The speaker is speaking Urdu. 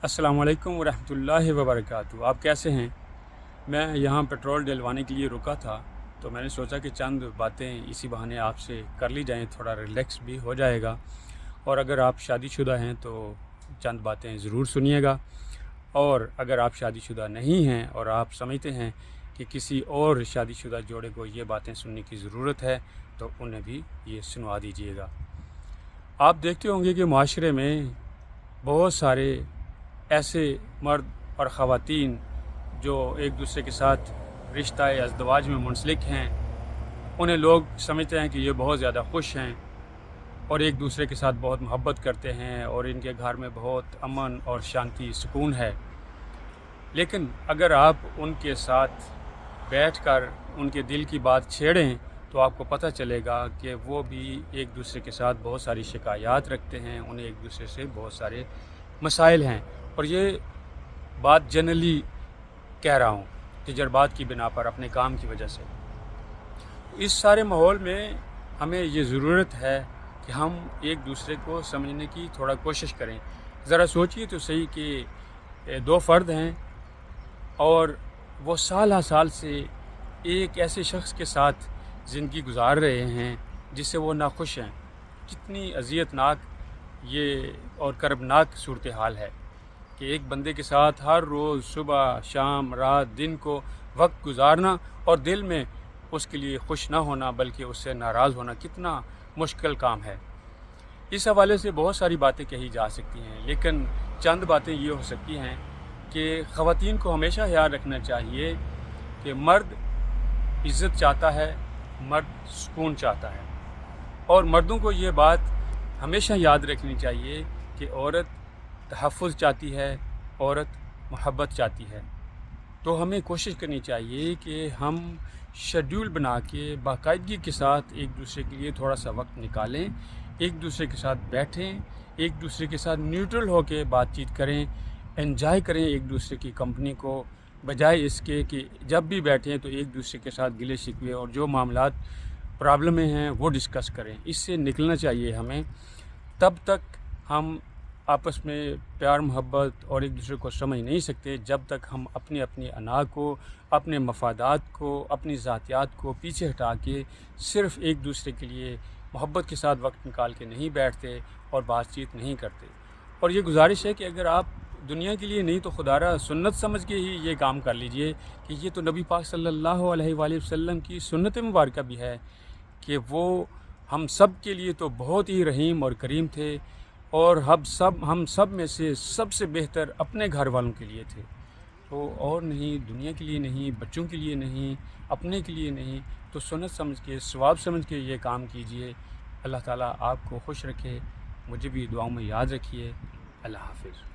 السلام علیکم ورحمۃ اللہ وبرکاتہ۔ آپ کیسے ہیں؟ میں یہاں پیٹرول ڈلوانے کے لیے رکا تھا، تو میں نے سوچا کہ چند باتیں اسی بہانے آپ سے کر لی جائیں، تھوڑا ریلیکس بھی ہو جائے گا۔ اور اگر آپ شادی شدہ ہیں تو چند باتیں ضرور سنیے گا، اور اگر آپ شادی شدہ نہیں ہیں اور آپ سمجھتے ہیں کہ کسی اور شادی شدہ جوڑے کو یہ باتیں سننے کی ضرورت ہے تو انہیں بھی یہ سنوا دیجیے گا۔ آپ دیکھتے ہوں گے کہ معاشرے میں بہت سارے ایسے مرد اور خواتین جو ایک دوسرے کے ساتھ رشتہ ازدواج میں منسلک ہیں، انہیں لوگ سمجھتے ہیں کہ یہ بہت زیادہ خوش ہیں اور ایک دوسرے کے ساتھ بہت محبت کرتے ہیں اور ان کے گھر میں بہت امن اور شانتی سکون ہے۔ لیکن اگر آپ ان کے ساتھ بیٹھ کر ان کے دل کی بات چھیڑیں تو آپ کو پتہ چلے گا کہ وہ بھی ایک دوسرے کے ساتھ بہت ساری شکایات رکھتے ہیں، انہیں ایک دوسرے سے بہت سارے مسائل ہیں۔ اور یہ بات جنرلی کہہ رہا ہوں تجربات کی بنا پر، اپنے کام کی وجہ سے۔ اس سارے ماحول میں ہمیں یہ ضرورت ہے کہ ہم ایک دوسرے کو سمجھنے کی تھوڑا کوشش کریں۔ ذرا سوچئے تو صحیح کہ دو فرد ہیں اور وہ سالہ سال سے ایک ایسے شخص کے ساتھ زندگی گزار رہے ہیں جس سے وہ ناخوش ہیں۔ کتنی اذیت ناک یہ اور کربناک صورتحال ہے کہ ایک بندے کے ساتھ ہر روز صبح شام رات دن کو وقت گزارنا اور دل میں اس کے لیے خوش نہ ہونا بلکہ اس سے ناراض ہونا کتنا مشکل کام ہے۔ اس حوالے سے بہت ساری باتیں کہی جا سکتی ہیں، لیکن چند باتیں یہ ہو سکتی ہیں کہ خواتین کو ہمیشہ خیال رکھنا چاہیے کہ مرد عزت چاہتا ہے، مرد سکون چاہتا ہے، اور مردوں کو یہ بات ہمیشہ یاد رکھنی چاہیے کہ عورت تحفظ چاہتی ہے، عورت محبت چاہتی ہے۔ تو ہمیں کوشش کرنی چاہیے کہ ہم شیڈول بنا کے باقاعدگی کے ساتھ ایک دوسرے کے لیے تھوڑا سا وقت نکالیں، ایک دوسرے کے ساتھ بیٹھیں، ایک دوسرے کے ساتھ نیوٹرل ہو کے بات چیت کریں، انجوائے کریں ایک دوسرے کی کمپنی کو، بجائے اس کے کہ جب بھی بیٹھیں تو ایک دوسرے کے ساتھ گلے شکوے اور جو معاملات پرابلمیں ہیں وہ ڈسکس کریں۔ اس سے نکلنا چاہیے ہمیں۔ تب تک ہم آپس میں پیار محبت اور ایک دوسرے کو سمجھ نہیں سکتے جب تک ہم اپنی انا کو، اپنے مفادات کو، اپنی ذاتیات کو پیچھے ہٹا کے صرف ایک دوسرے کے لیے محبت کے ساتھ وقت نکال کے نہیں بیٹھتے اور بات چیت نہیں کرتے۔ اور یہ گزارش ہے کہ اگر آپ دنیا کے لیے نہیں تو خدا را سنت سمجھ کے ہی یہ کام کر لیجئے کہ یہ تو نبی پاک صلی اللہ علیہ وآلہ وسلم کی سنت مبارکہ بھی ہے کہ وہ ہم سب کے لیے تو بہت ہی رحیم اور کریم تھے، اور ہم سب میں سے سب سے بہتر اپنے گھر والوں کے لیے تھے، تو اور نہیں، دنیا کے لیے نہیں، بچوں کے لیے نہیں، اپنے کے لیے نہیں، تو سنت سمجھ کے ثواب سمجھ کے یہ کام کیجئے۔ اللہ تعالیٰ آپ کو خوش رکھے، مجھے بھی دعاؤں میں یاد رکھیے۔ اللہ حافظ۔